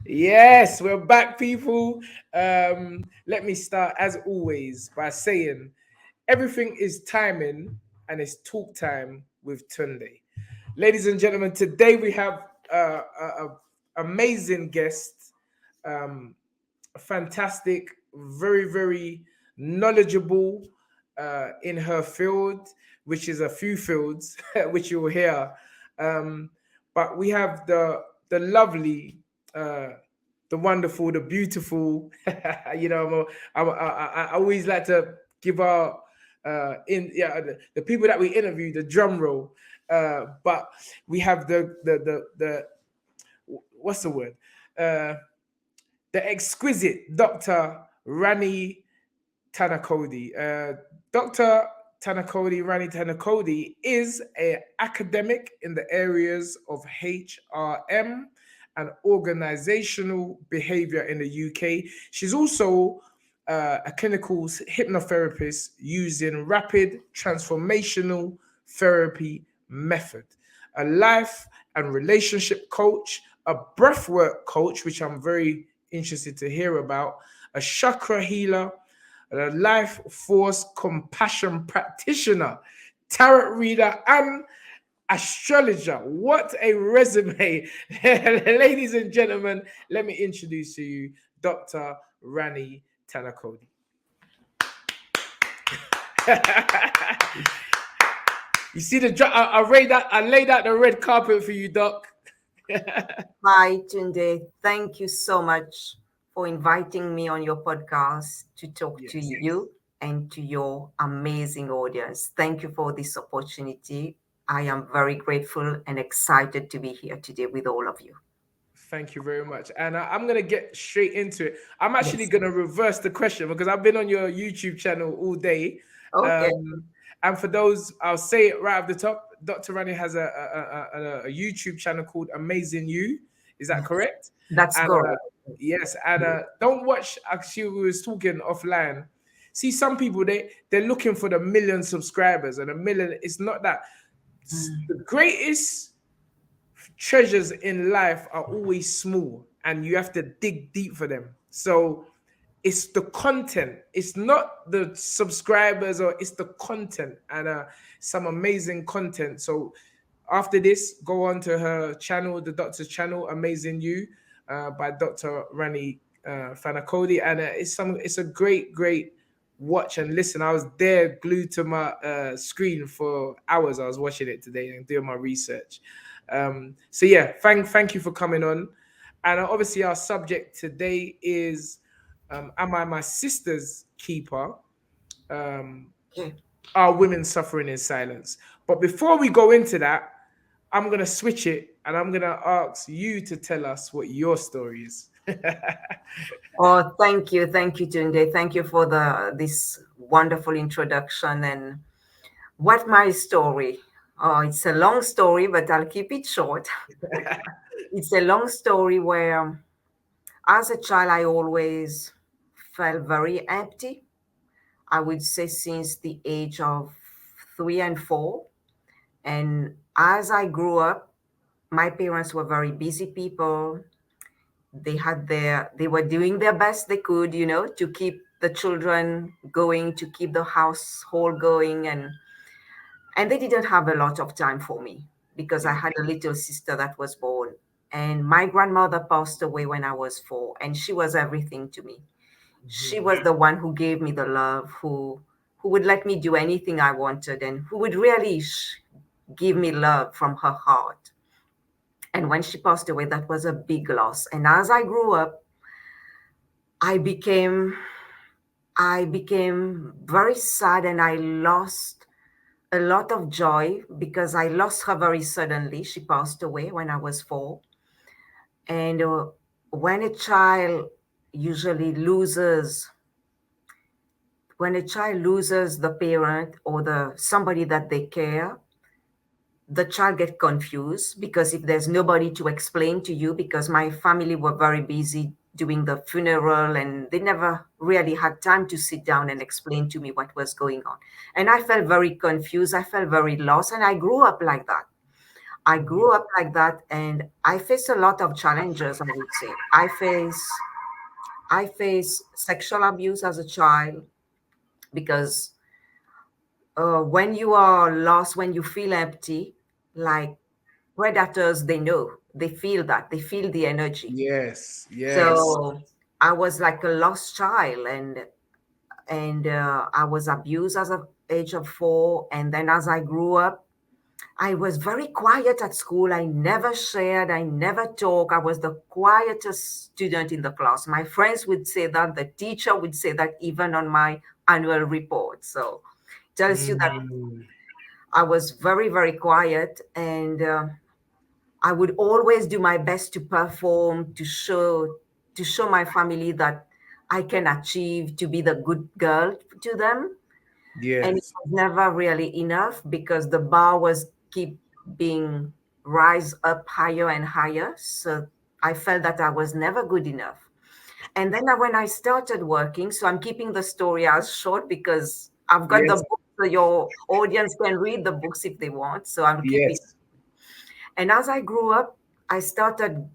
Yes, we're back, people. Let me start, as always, by saying everything is timing and it's talk time with Tunde. Ladies and gentlemen, today we have amazing guest, um, fantastic, very, very knowledgeable in her field, which is a few fields, which you'll hear. Um, but we have the lovely, uh, the wonderful, the beautiful. I always like to give our the people that we interview the drum roll. But we have the what's the word? Uh, the exquisite Dr. Rani THANACOODY. Dr. Rani THANACOODY, is an academic in the areas of HRM and organizational behavior in the UK. She's also a clinical hypnotherapist using rapid transformational therapy method, a life and relationship coach, a breathwork coach, which I'm very interested to hear about, a chakra healer, a life force compassion practitioner, tarot reader, and astrologer. What a resume. Ladies and gentlemen, let me introduce to you Dr. Rani THANACOODY. You see I laid out the red carpet for you, Doc. Hi, Tunde. Thank you so much for inviting me on your podcast to talk to you and to your amazing audience. Thank you for this opportunity. I am very grateful and excited to be here today with all of you. Thank you very much. And I'm going to get straight into it. I'm actually Yes. going to reverse the question because I've been on your YouTube channel all day. Okay. And for those, I'll say it right off the top. Dr. Rani has a YouTube channel called Amazing You. Is that correct? That's And correct. yes, and don't watch. Actually, we was talking offline. See, some people they're looking for the million subscribers and a million. It's not that. The greatest treasures in life are always small, and you have to dig deep for them. So it's the content. It's not the subscribers, or it's the content, and some amazing content. So after this, go on to her channel, the doctor's channel, Amazing You, by Dr. Rani THANACOODY, and it's a great watch and listen. I was there glued to my screen for hours. I was watching it today and doing my research. So yeah, thank you for coming on. And obviously our subject today is am I my sister's keeper? Okay. Are women suffering in silence? But before we go into that, I'm gonna switch it and I'm gonna ask you to tell us what your story is. Oh, thank you, Tunde. Thank you for this wonderful introduction. And what my story? Oh, it's a long story, but I'll keep it short. It's a long story where, as a child, I always felt very empty. I would say since the age of 3 and 4. And as I grew up, my parents were very busy people. They were doing their best they could, to keep the children going, to keep the household going, and they didn't have a lot of time for me because I had a little sister that was born. And my grandmother passed away when I was 4, and she was everything to me. She was the one who gave me the love, who would let me do anything I wanted, and who would really give me love from her heart. And when she passed away, that was a big loss. And as I grew up, I became I became very sad, and I lost a lot of joy because I lost her very suddenly. She passed away when I was 4. And when a child usually loses when a child loses the parent or the somebody that they care, the child get confused because if there's nobody to explain to you, because my family were very busy doing the funeral and they never really had time to sit down and explain to me what was going on. And I felt very confused. I felt very lost. And I grew up like that. I grew up like that, and I faced a lot of challenges, I would say. I face sexual abuse as a child because when you are lost, when you feel empty, like predators, they know, they feel that, they feel the energy. Yes, yes, So I was like a lost child, and I was abused as a age of 4, and then as I grew up, I was very quiet at school. I never shared, I never talked. I was the quietest student in the class. My friends would say that, the teacher would say that even on my annual report. So tells you that mm, I was very, very quiet, and I would always do my best to perform, to show my family that I can achieve, to be the good girl to them. And it yes, was never really enough because the bar was keep being rise up higher and higher. So I felt that I was never good enough. And then when I started working, so I'm keeping the story as short because I've got the yes, book, so your audience can read the books if they want. So I'm keeping. yes, And as I grew up, I started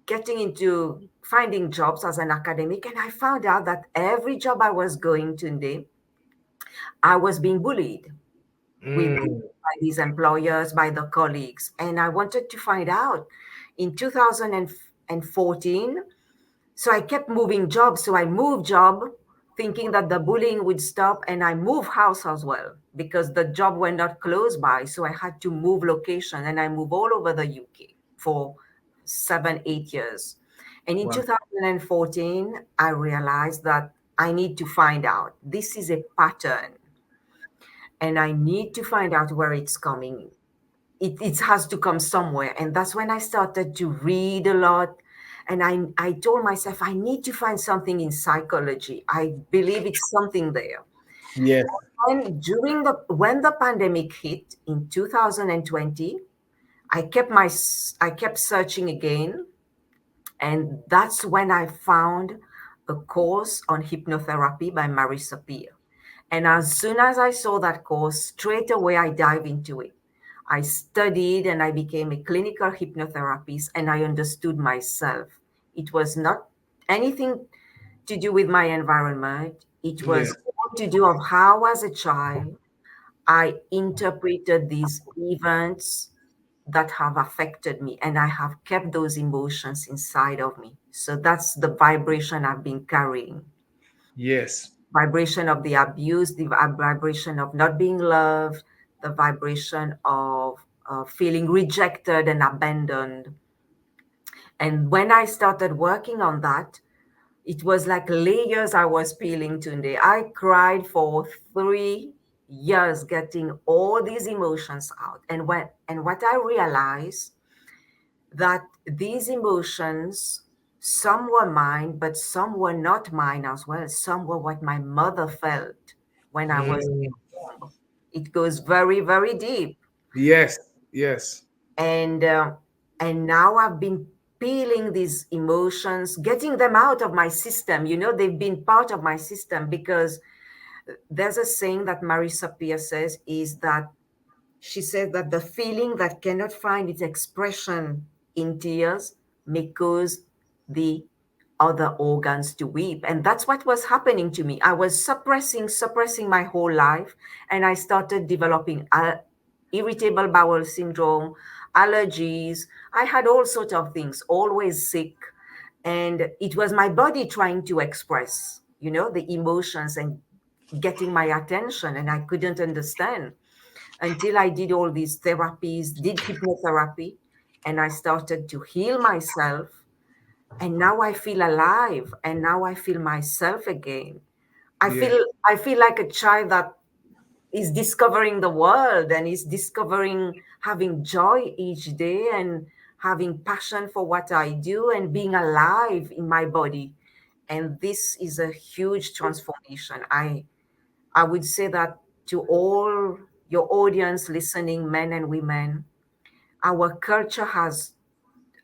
getting into finding jobs as an academic, and I found out that every job I was going to, I was being bullied mm, by these employers, by the colleagues. And I wanted to find out in 2014. So I kept moving jobs. So I moved job thinking that the bullying would stop, and I moved house as well because the job were not close by. So I had to move location, and I moved all over the UK for 7, 8 years. And in wow, 2014, I realized that I need to find out. This is a pattern, and I need to find out where it's coming. It has to come somewhere. And that's when I started to read a lot. And I told myself, I need to find something in psychology. I believe it's something there. yes, And when the pandemic hit in 2020, I kept searching again, and that's when I found a course on hypnotherapy by Marisa Peer. And as soon as I saw that course, straight away I dive into it. I studied and I became a clinical hypnotherapist, and I understood myself. It was not anything to do with my environment. It yes, was all to do of how as a child I interpreted these events that have affected me, and I have kept those emotions inside of me. So that's the vibration I've been carrying. yes, Vibration of the abuse, the vibration of not being loved, the vibration of feeling rejected and abandoned. And when I started working on that, it was like layers I was peeling today. I cried for 3 years getting all these emotions out. And what I realized, that these emotions, some were mine, but some were not mine as well. Some were what my mother felt when I was in mm, the womb. It goes very, very deep. yes, yes, And now I've been peeling these emotions, getting them out of my system. They've been part of my system because there's a saying that Marisa Peer says, is that she said that the feeling that cannot find its expression in tears may cause the other organs to weep. And that's what was happening to me. I was suppressing my whole life. And I started developing irritable bowel syndrome, allergies. I had all sorts of things, always sick. And it was my body trying to express, the emotions and getting my attention. And I couldn't understand until I did all these therapies, did hypnotherapy, and I started to heal myself. And now I feel alive, and now I feel myself again. I yeah, feel I feel like a child that is discovering the world and is discovering having joy each day and having passion for what I do and being alive in my body. And this is a huge transformation. I would say that to all your audience listening, men and women, our culture has,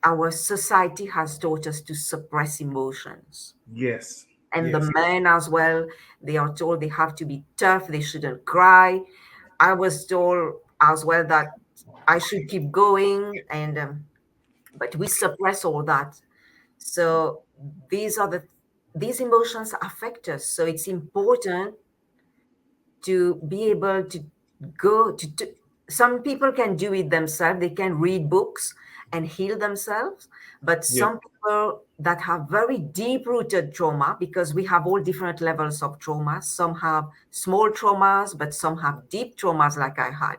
our society has taught us to suppress emotions. yes, And the yes, men as well, they are told they have to be tough, they shouldn't cry. I was told as well that I should keep going, and but we suppress all that. So these are these emotions affect us. So it's important to be able to go to some people can do it themselves. They can read books and heal themselves, but Yeah. some people that have very deep rooted trauma, because we have all different levels of trauma. Some have small traumas, but some have deep traumas like I had,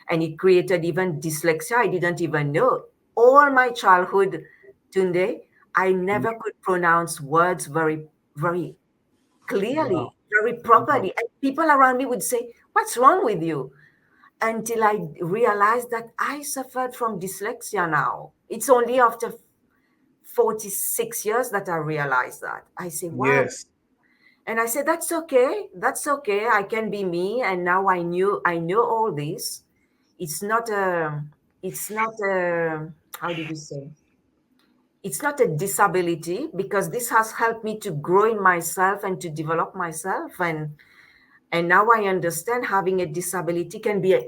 and it created even dyslexia. I didn't even know. All my childhood, Tunde, I never could pronounce words very Wow. clearly, very Wow. properly. And people around me would say, "What's wrong with you?" Until I realized that I suffered from dyslexia now. It's only after 46 years that I realized that. I say, wow. Yes. And I said, that's okay. That's okay. I can be me. And now I know all this. It's not a, how did you say? It's not a disability, because this has helped me to grow in myself and to develop myself. And now I understand having a disability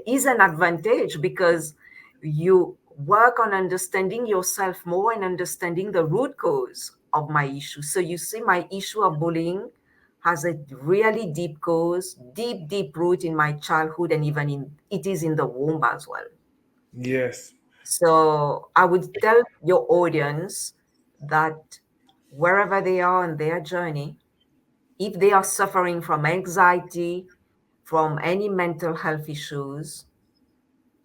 is an advantage, because you work on understanding yourself more and understanding the root cause of my issue. So you see, my issue of bullying has a really deep cause, deep root in my childhood, and even it is in the womb as well. Yes. So I would tell your audience that wherever they are on their journey, if they are suffering from anxiety, from any mental health issues,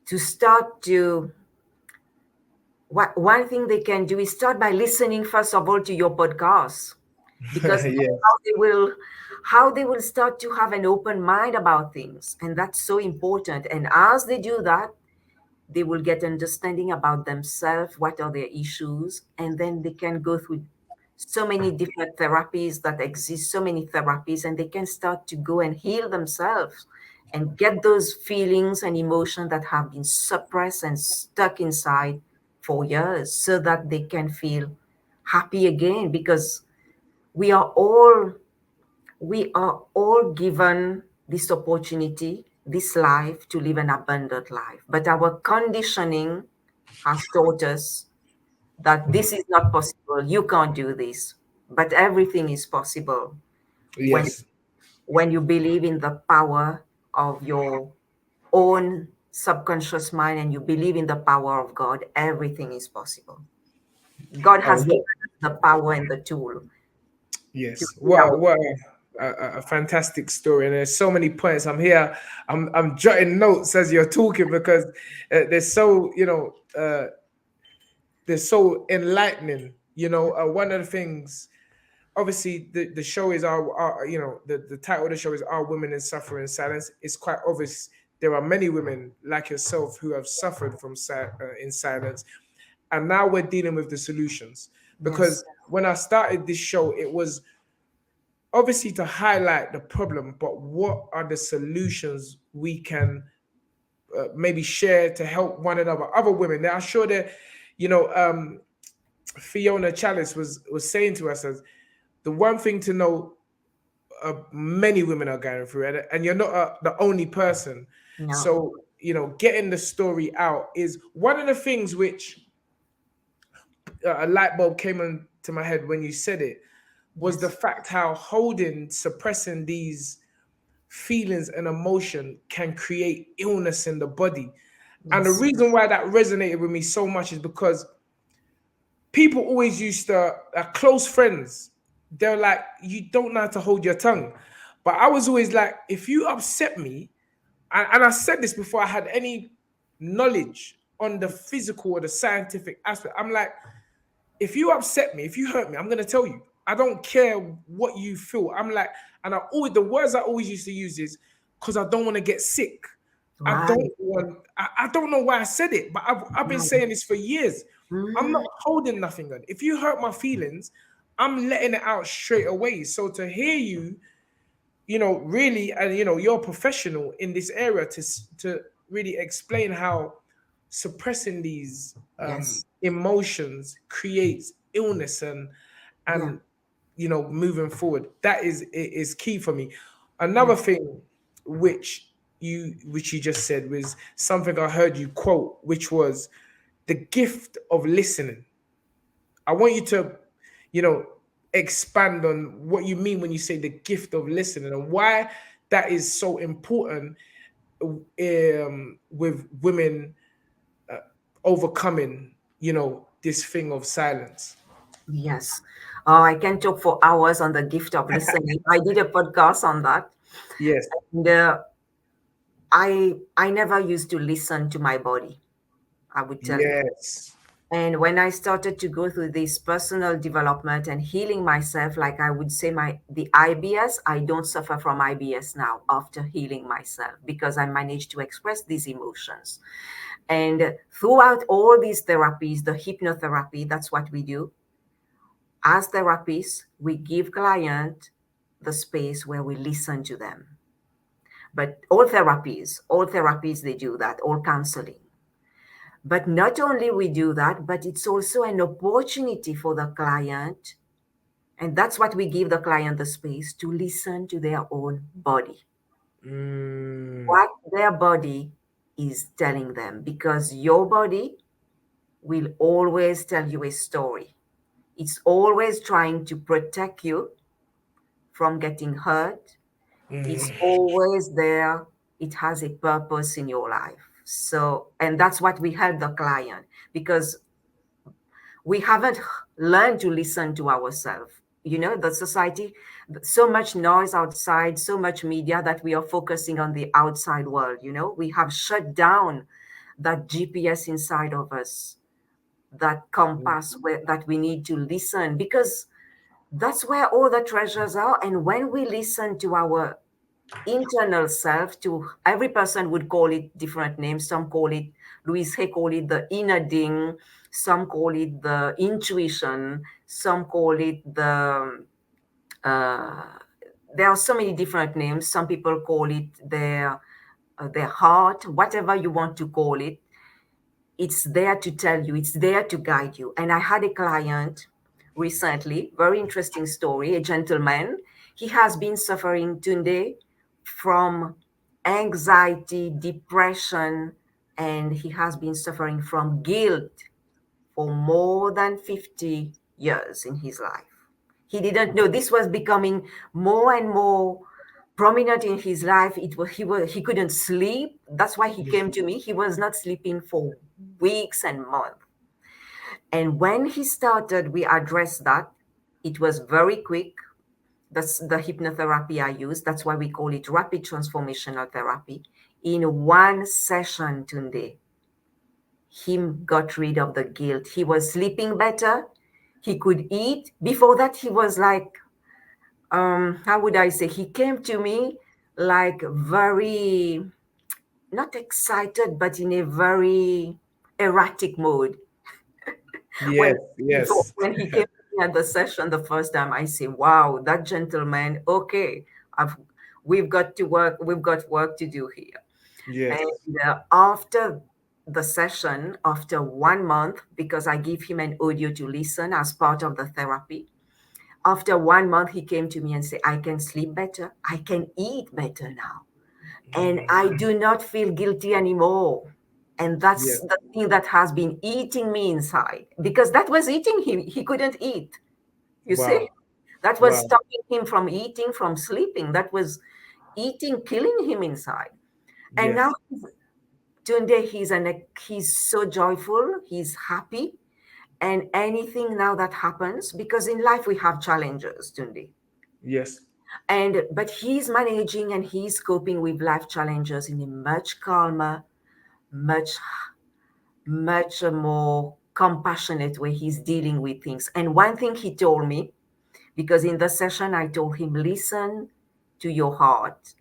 to start to one thing they can do is start by listening first of all to your podcast, because that's Yes. how they will start to have an open mind about things, and that's so important. And as they do that, they will get understanding about themselves, what are their issues, and then they can go through so many different therapies that exist, so many therapies, and they can start to go and heal themselves and get those feelings and emotions that have been suppressed and stuck inside for years, so that they can feel happy again. Because we are all we are all given this opportunity, this life, to live an abundant life. But our conditioning has taught us that this is not possible. You can't do this. But everything is possible when Yes. when you believe in the power of your own subconscious mind, and you believe in the power of God. Everything is possible. God has What? given us the power and the tool to Yes. heal our. What a fantastic story. And there's so many points. I'm here. I'm jotting notes as you're talking because there's so they're so enlightening. One of the things, obviously, the show is the title of the show is "Are Women in Suffering in Silence?" It's quite obvious there are many women like yourself who have suffered from in silence, and now we're dealing with the solutions. Yes. Because when I started this show, it was obviously to highlight the problem, but what are the solutions we can maybe share to help one another, other women? Now, I'm sure that you know Fiona Chalice was saying to us as the one thing to know, many women are going through it, and you're not the only person. No. So getting the story out is one of the things which a light bulb came into my head when you said it, was the Yes. fact how holding, suppressing these feelings and emotion can create illness in the body. And the Yes. reason why that resonated with me so much is because people always used to, close friends, they're like, you don't know how to hold your tongue. But I was always like, if you upset me, and I said this before I had any knowledge on the physical or the scientific aspect, I'm like, if you upset me, if you hurt me, I'm gonna tell you. I don't care what you feel. I'm like, and the words I always used to use is because I don't want to get sick. I don't Right. want. I don't know why I said it, but I've been Right. saying this for years. I'm not Mhm. holding nothing on. If you hurt my feelings, I'm letting it out straight away. So to hear you, really, and you're a professional in this area to really explain how suppressing these Yes. emotions creates illness Yeah. and moving forward, that is key for me. Yeah. Another thing which which you just said was something I heard you quote, which was the gift of listening. I want you to, you know, expand on what you mean when you say the gift of listening and why that is so important with women uh, overcoming, this thing of silence. Yes. I can talk for hours on the gift of listening. I did a podcast on that. Yes. And I never used to listen to my body, I would tell you. Yes. And when I started to go through this personal development and healing myself, like I would say the IBS, I don't suffer from IBS now after healing myself because I managed to express these emotions. And throughout all these therapies, the hypnotherapy, that's what we do. As therapists, we give client the space where we listen to them. But all therapies, they do that, all counseling. But not only we do that, but it's also an opportunity for the client. And that's what we give the client the space to listen to their own body, Mm, what their body is telling them, because your body will always tell you a story. It's always trying to protect you from getting hurt. It's mm, always there. It has a purpose in your life. So, and that's what we help the client, because we haven't learned to listen to ourselves. The society, so much noise outside, so much media, that we are focusing on the outside world. We have shut down that GPS inside of us, that compass that we need to listen, because that's where all the treasures are. And when we listen to our internal self, to every person would call it different names. Some call it, Louise Hay call it the inner ding, some call it the intuition, some call it the uh, there are so many different names. Some people call it their heart, whatever you want to call it. It's there to tell you, it's there to guide you. And I had a client recently, very interesting story, a gentleman. He has been suffering today from anxiety, depression, and he has been suffering from guilt for more than 50 years in his life. He didn't know this was becoming more and more prominent in his life. He couldn't sleep. That's why he came to me. He was not sleeping for weeks and months. And when he started, we addressed that. It was very quick. That's the hypnotherapy I use. That's why we call it rapid transformational therapy. In one session today, him got rid of the guilt. He was sleeping better. He could eat. Before that, he was like, how would I say? He came to me like very, not excited, but in a very erratic mode. yes. When Yes. when he came to me at the session the first time, I say, "Wow, that gentleman. Okay, I've we've got work to do here." Yes. And after the session, after 1 month, because I give him an audio to listen as part of the therapy. After 1 month, he came to me and said, "I can sleep better. I can eat better now. And I do not feel guilty anymore." And that's Yes. the thing that has been eating me inside, because that was eating him. He couldn't eat. You see? Wow. That was Wow. stopping him from eating, from sleeping. That was eating, killing him inside. And now Yes. Tunde, he's so joyful, he's happy. And anything now that happens, because in life we have challenges, Tunde. Yes. But he's managing and he's coping with life challenges in a much calmer, much much more compassionate way he's dealing with things. And one thing he told me, because in the session I told him, listen to your heart.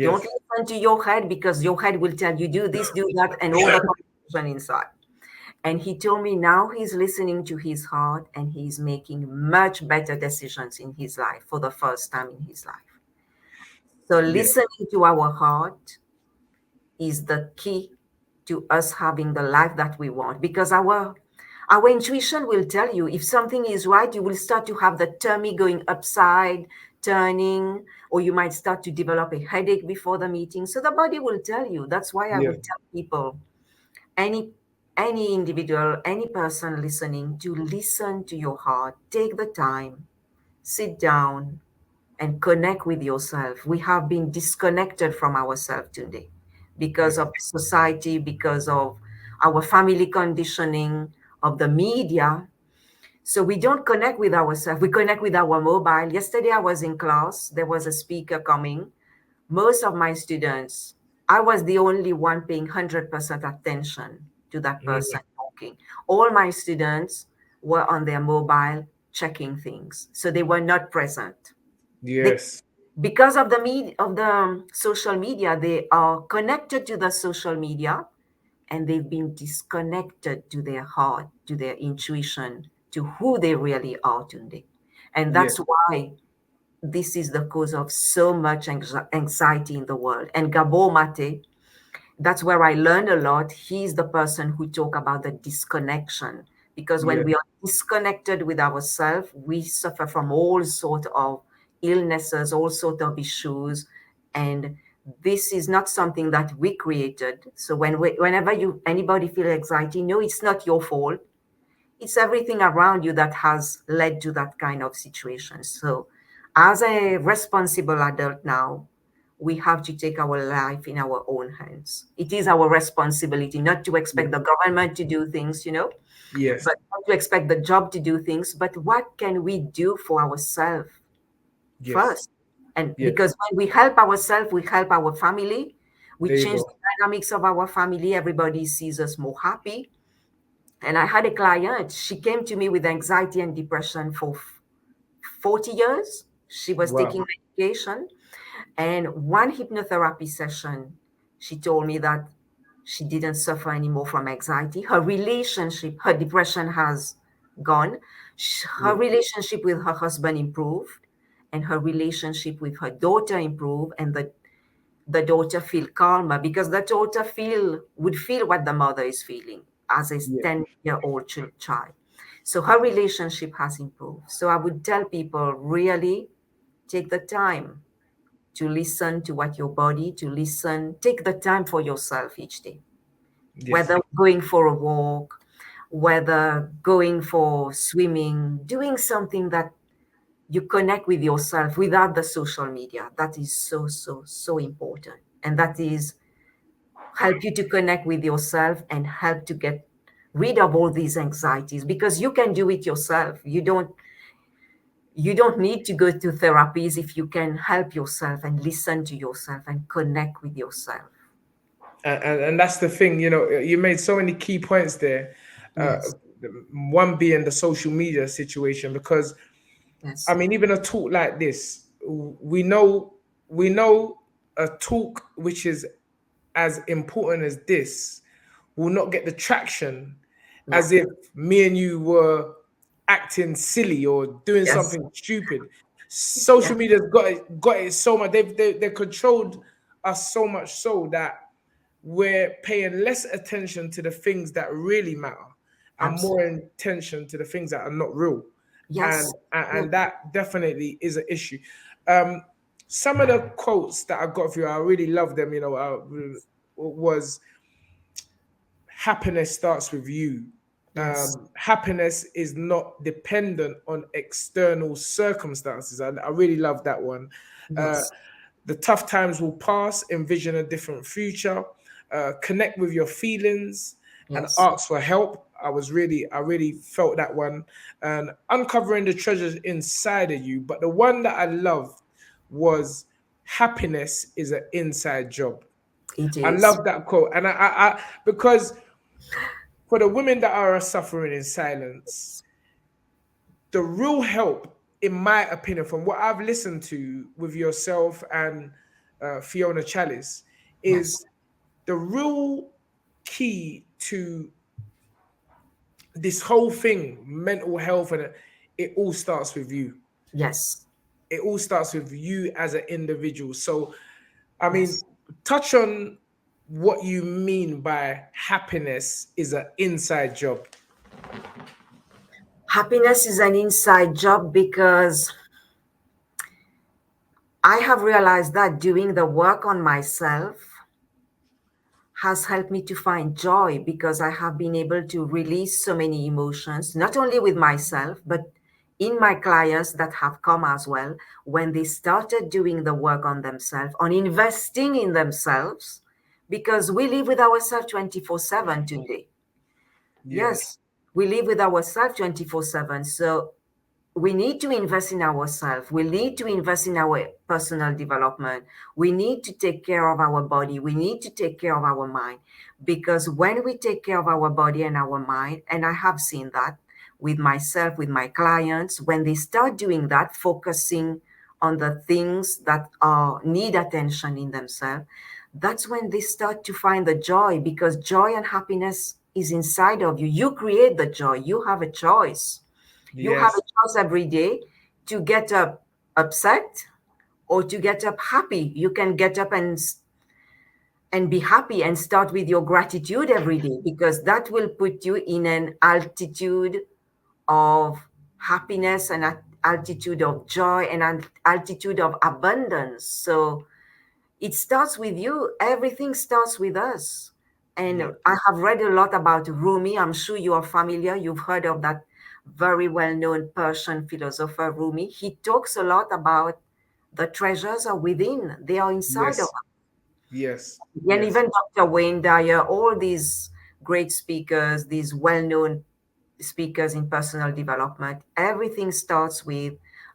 Don't Yes. listen to your head, because your head will tell you do this, do that, and all the confusion inside. And he told me now he's listening to his heart and he's making much better decisions in his life for the first time in his life. So Yes. listening to our heart is the key to us having the life that we want, because our intuition will tell you if something is right. You will start to have the tummy going upside, turning, or you might start to develop a headache before the meeting. So the body will tell you. That's why I Yeah. would tell people, any any individual, any person listening, to listen to your heart. Take the time, sit down, and connect with yourself. We have been disconnected from ourselves today because Yeah. of society, because of our family conditioning, of the media. So we don't connect with ourselves. We connect with our mobile. Yesterday I was in class. There was a speaker coming. Most of my students, I was the only one paying 100% attention to that person Mm. talking. All my students were on their mobile checking things. So they were not present. They, Yes. because of the social media, they are connected to the social media, and they've been disconnected to their heart, to their intuition, to who they really are today. And Yeah. that's why this is the cause of so much anxiety in the world. And Gabor Mate, that's where I learned a lot. He's the person who talk about the disconnection, because when Yeah. we are disconnected with ourselves, we suffer from all sort of illnesses, all sort of issues, and this is not something that we created. So whenever anybody feel anxiety, no, it's not your fault. It's everything around you that has led to that kind of situation. So, as a responsible adult now, we have to take our life in our own hands. It is our responsibility not to Yeah. expect the government to do things, Yes. but not to expect the job to do things. But what can we do for ourselves Yes. first? And Yes. because when we help ourselves, we help our family, we There you change go. the dynamics of our family, everybody sees us more happy. And I had a client, she came to me with anxiety and depression for 40 years. She was Wow. taking medication. And one hypnotherapy session, she told me that she didn't suffer anymore from anxiety. Her relationship, her depression has gone. Her Yeah. relationship with her husband improved, and her relationship with her daughter improved. And the daughter feel calmer, because the daughter would feel what the mother is feeling as a Yeah. 10-year-old child. So her relationship has improved. So I would tell people, really take the time to listen to what your body, to listen, take the time for yourself each day, Yes. whether going for a walk, whether going for swimming, doing something that you connect with yourself without the social media. That is so, so, so important. And that is help you to connect with yourself and help to get rid of all these anxieties, because you can do it yourself. You don't need to go to therapies if you can help yourself and listen to yourself and connect with yourself. And that's the thing, you made so many key points there. Uh, Yes, one being the social media situation, because I yes, mean, even a talk like this, we know a talk which is as important as this will not get the traction no, as if me and you were acting silly or doing yes, something stupid. Social yes, media's got it so much. They've controlled us so much so that we're paying less attention to the things that really matter and more absolutely. attention to the things that are not real. Yes, And that definitely is an issue. Um, some of the quotes that I got for you, I really love them. Was happiness starts with you. yes, Happiness is not dependent on external circumstances. I really love that one. Uh, yes, the tough times will pass, envision a different future, connect with your feelings, and yes, ask for help. I really felt that one. And uncovering the treasures inside of you. But the one that I loved was happiness is an inside job. it I is. love that quote. And because for the women that are suffering in silence, the real help, in my opinion, from what I've listened to with yourself and Fiona Chalice, Yes, is the real key to this whole thing, mental health, and it all starts with you. yes, It all starts with you as an individual. So, I mean, yes. touch on what you mean by happiness is an inside job. Happiness is an inside job because I have realized that doing the work on myself has helped me to find joy because I have been able to release so many emotions, not only with myself, but in my clients that have come as well, when they started doing the work on themselves, on investing in themselves, because we live with ourselves 24/7 today. Yes. Yes, we live with ourselves 24/7. So we need to invest in ourselves. We need to invest in our personal development. We need to take care of our body. We need to take care of our mind. Because when we take care of our body and our mind, and I have seen that with myself, with my clients, when they start doing that, focusing on the things that need attention in themselves, that's when they start to find the joy, because joy and happiness is inside of you. You create the joy. You have a choice. You have a Yes. choice every day to get up upset or to get up happy. You can get up and be happy and start with your gratitude every day, because that will put you in an altitude of happiness and an altitude of joy and an altitude of abundance. So it starts with you. Everything starts with us. And Yeah. I have read a lot about Rumi. I'm sure you are familiar. You've heard of that very well known Persian philosopher, Rumi. He talks a lot about the treasures are within, they are inside of Yes. us. Yes. And Yes. even Dr. Wayne Dyer, all these great speakers, these well known speakers in personal development, everything starts with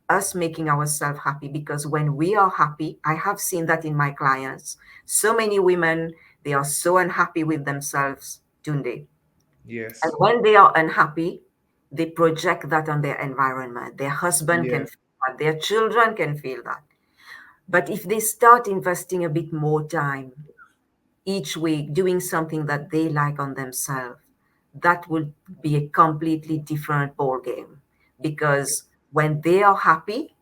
us making ourselves happy, because when we are happy, I have seen that in my clients. So many women, they are so unhappy with themselves, Tunde. And Yes. when they are unhappy, they project that on their environment. Their husband can Yeah. feel that, their children can feel that. But if they start investing a bit more time each week doing something that they like on themselves, that would be a completely different ball game. Because when they are happy,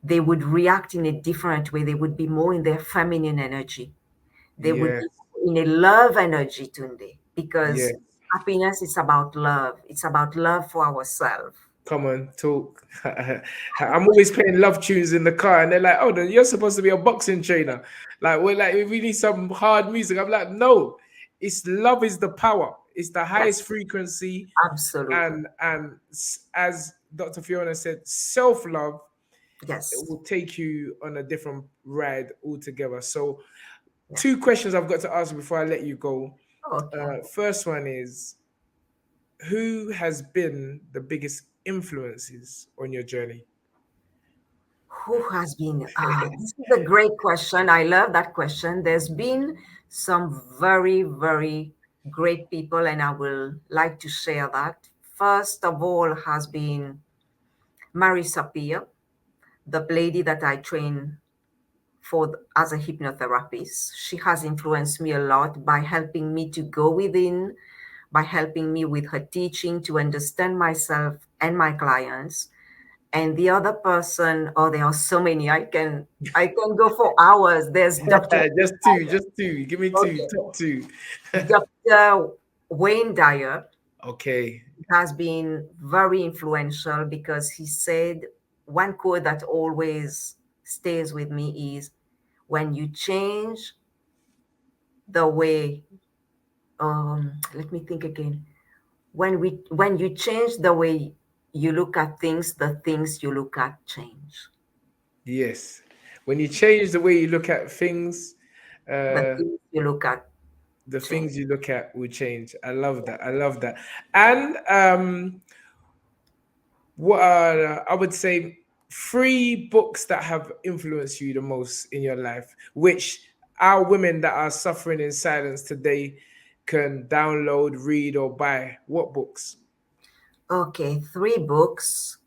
they would react in a different way. They would be more in their feminine energy. They would Yes. be in a love energy, Tunde, because Yes. happiness is about love. It's about love for ourselves. Come on, talk. I'm always playing love tunes in the car, and they're like, "Oh, then you're supposed to be a boxing trainer." Like, we're like, we need some hard music. I'm like, no, it's love is the power. It's the highest Yes, frequency, absolutely. and as Dr. Fiona said, self love, it Yes. will take you on a different ride altogether. So, Yeah. two questions I've got to ask before I let you go. Okay. First one is, who has been the biggest influences on your journey? Who has been? This is a great question. I love that question. There's been some very, very great people, and I will like to share that. First of all, has been Marisa Peer, the lady that I train for as a hypnotherapist. She has influenced me a lot by helping me to go within, by helping me with her teaching to understand myself and my clients. And the other person, oh, there are so many. I can go for hours. There's Dr. Just two. Give me two, Okay, top two. Dr. Wayne Dyer Okay. has been very influential because he said one quote that always stays with me is, when you change the way, let me think again. When you change the way you look at things, the things you look at change. Yes. When you change the way you look at things, The uh, things you look at the change. things you look at will change. I love that. I love that. And what are, I would say, three books that have influenced you the most in your life, which our women that are suffering in silence today can download, read, or buy? What books? Okay, three books.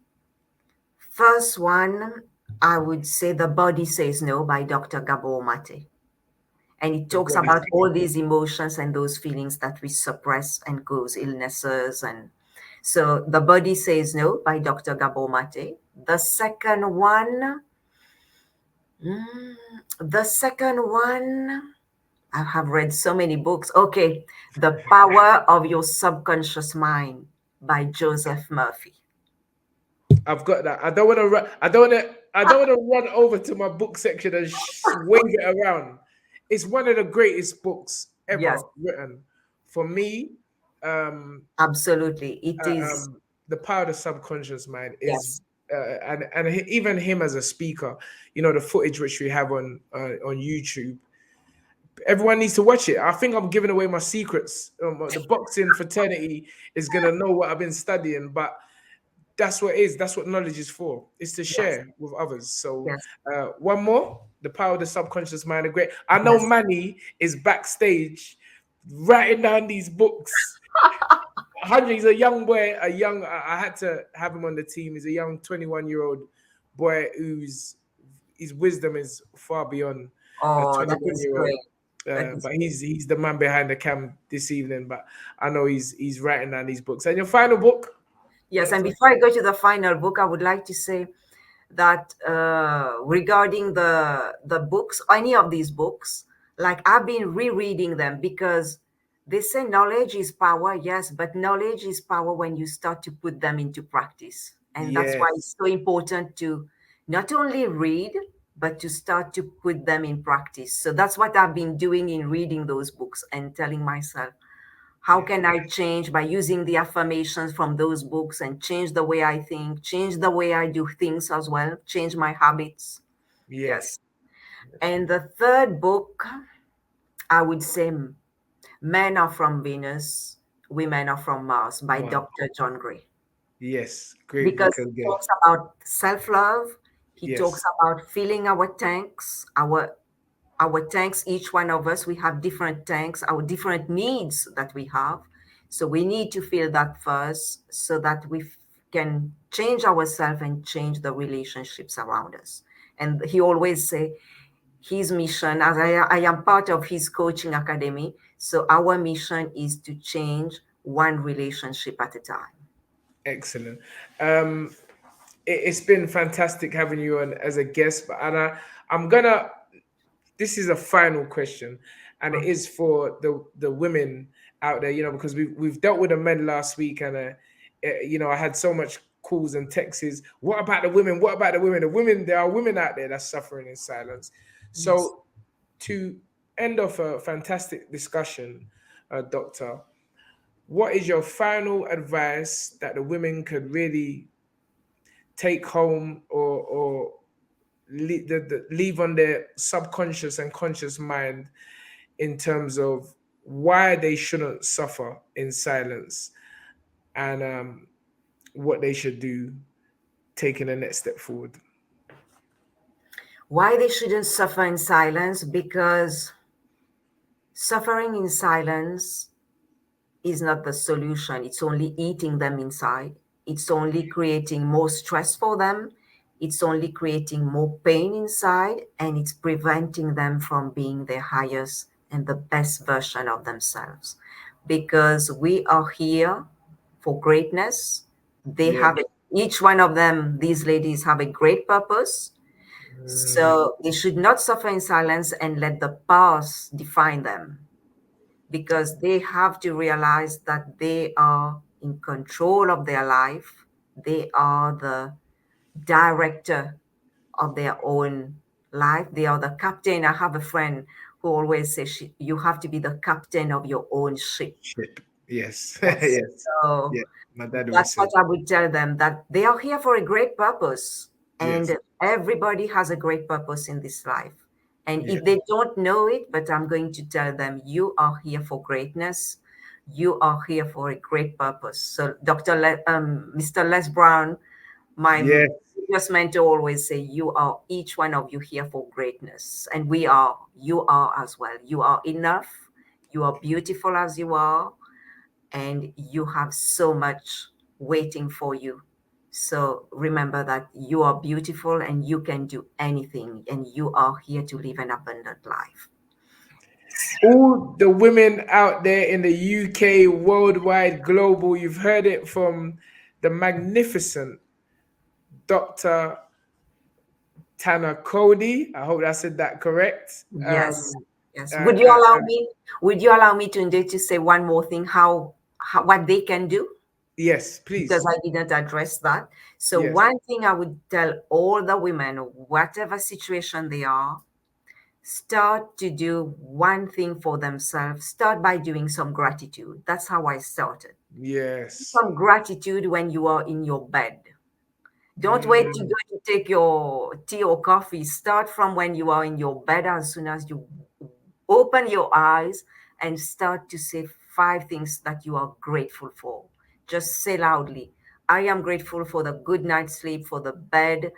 First one, I would say The Body Says No by Dr. Gabor Mate. And it The talks body. about all these emotions and those feelings that we suppress and cause illnesses. And so The Body Says No by Dr. Gabor Mate. Mm, the second one, I have read so many books. Okay, The Power of Your Subconscious Mind by Joseph Murphy. I've got that. I don't want to. I don't want to I don't want to run over to my book section and wave it around. It's one of the greatest books Yes, ever written. For me, um, absolutely. It uh, is. um, the power of the subconscious mind is, Yes, even him as a speaker, the footage which we have on YouTube. Everyone needs to watch it. I think I'm giving away my secrets. The boxing fraternity is gonna know what I've been studying, but that's what it is. That's what knowledge is for. It's to yes, share with others. So yes, one more, the power of the subconscious mind. A great. I know yes. Manny is backstage writing down these books. Hundred. He's a young boy. I had to have him on the team. He's a young 21-year-old boy whose his wisdom is far beyond a Oh, that is 21-year-old. great. That is But great. he's the man behind the cam this evening. But I know he's writing down these books. And your final book, Yes, and Doctor? before I go to the final book, I would like to say that regarding the books, any of these books, like I've been rereading them because they say knowledge is power, yes, but knowledge is power when you start to put them into practice. And that's why Yes, it's so important to not only read, but to start to put them in practice. So that's what I've been doing in reading those books and telling myself, how yes, can I change by using the affirmations from those books and change the way I think, change the way I do things as well, change my habits? yes. Yes. And the third book, I would say Men Are From Venus, Women Are From Mars by Wow. Dr. John Gray. Yes, great Because book he again. talks about self-love, he talks Yes, about filling our tanks, our tanks, each one of us, we have different tanks, our different needs that we have. So we need to feel that first so that we can change ourselves and change the relationships around us. And he always say his mission, as I am part of his coaching academy. So our mission is to change one relationship at a time. excellent. Um, it's been fantastic having you on as a guest, but Anna, I'm gonna. This is a final question, and it Okay. is for the women out there. Because we've dealt with the men last week, and I had so much calls and texts. What about the women? What about the women? The women. There are women out there that's suffering in silence. Yes. So to end off a fantastic discussion, Doctor, what is your final advice that the women could really take home or leave on their subconscious and conscious mind in terms of why they shouldn't suffer in silence, and what they should do taking the next step forward? Why they shouldn't suffer in silence? Because suffering in silence is not the solution. It's only eating them inside. It's only creating more stress for them. It's only creating more pain inside, and it's preventing them from being their highest and the best version of themselves. Because we are here for greatness. They Yeah. have it. Each one of them, these ladies have a great purpose. Mm, So they should not suffer in silence and let the past define them, because they have to realize that they are in control of their life. They are the director of their own life. They are the captain. I have a friend who always says, you have to be the captain of your own ship. shit. Yes. Yes. Yes. So Yeah. My dad always that's what said. I would tell them, that they are here for a great purpose. Yes. And everybody has a great purpose in this life. And Yes. if they don't know it, but I'm going to tell them, you are here for greatness. You are here for a great purpose. So Mr. Les Brown, my Yes. previous mentor, always say, you are, each one of you, here for greatness. And you are as well. You are enough. You are beautiful as you are, and you have so much waiting for you. So remember that you are beautiful and you can do anything, and you are here to live an abundant life. All the women out there in the UK, worldwide, global, you've heard it from the magnificent Dr. THANACOODY. I hope I said that correct. Yes, yes. Uh, uh, uh, Would you allow me to say one more thing? How what they can do? Yes, because please. I didn't address that. So, Yes. one thing I would tell all the women, whatever situation they are, start to do one thing for themselves. Start by doing some gratitude. That's how I started. Yes. Some gratitude when you are in your bed. Don't wait to Mm, go to take your tea or coffee. Start from when you are in your bed, as soon as you open your eyes, and start to say five things that you are grateful for. Just say loudly, I am grateful for the good night's sleep, for the bed,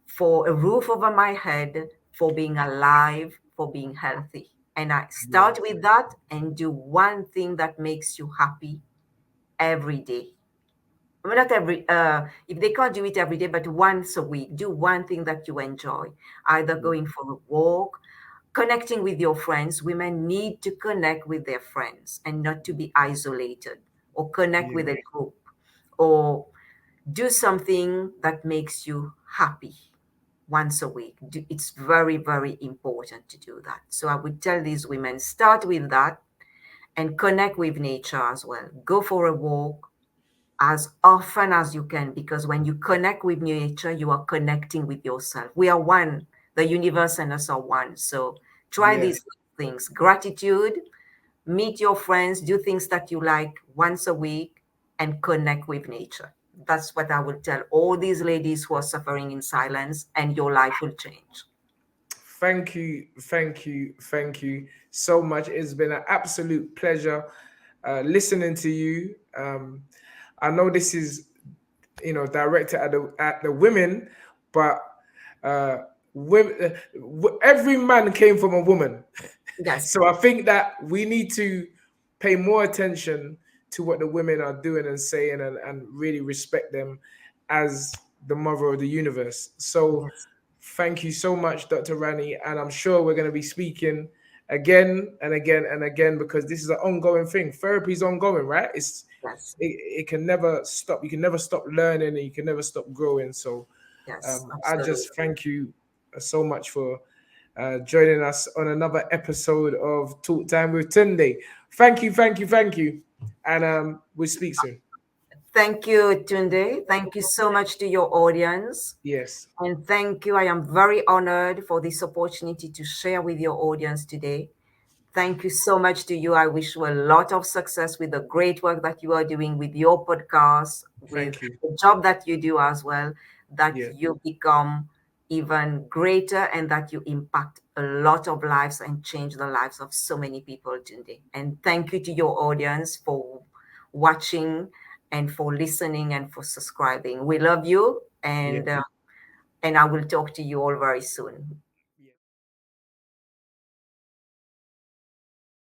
for a roof over my head, for being alive, for being healthy. And I start yes. with that and do one thing that makes you happy every day. I mean, not every, if they can't do it every day, but once a week, do one thing that you enjoy, either going for a walk, connecting with your friends. Women need to connect with their friends and not to be isolated, or connect Yeah. with a group, or do something that makes you happy once a week. It's very, very important to do that. So I would tell these women, start with that and connect with nature as well. Go for a walk as often as you can, because when you connect with nature, you are connecting with yourself. We are one, the universe and us are one. So try Yes. these things: gratitude, meet your friends, do things that you like once a week, and connect with nature. That's what I would tell all these ladies who are suffering in silence, and your life will change. Thank you, thank you, thank you so much. It's been an absolute pleasure listening to you. I know this is, directed at the women, but uh, women, every man came from a woman. Yes, So I think that we need to pay more attention to what the women are doing and saying, and really respect them as the mother of the universe. So yes, thank you so much, Dr. Rani. And I'm sure we're going to be speaking again and again and again, because this is an ongoing thing. Therapy is ongoing, right? yes, It can never stop. You can never stop learning, and you can never stop growing. So yes, I absolutely. just thank you so much for joining us on another episode of Talk Time with Tunde. Thank you, thank you, thank you. And we'll speak soon. Thank you, Tunde. Thank you so much to your audience. Yes. And thank you. I am very honored for this opportunity to share with your audience today. Thank you so much to you. I wish you a lot of success with the great work that you are doing with your podcast, with Thank you. the job that you do as well, that Yeah. you become even greater and that you impact a lot of lives and change the lives of so many people today. And thank you to your audience for watching and for listening and for subscribing. We love you, Yeah. and I will talk to you all very soon.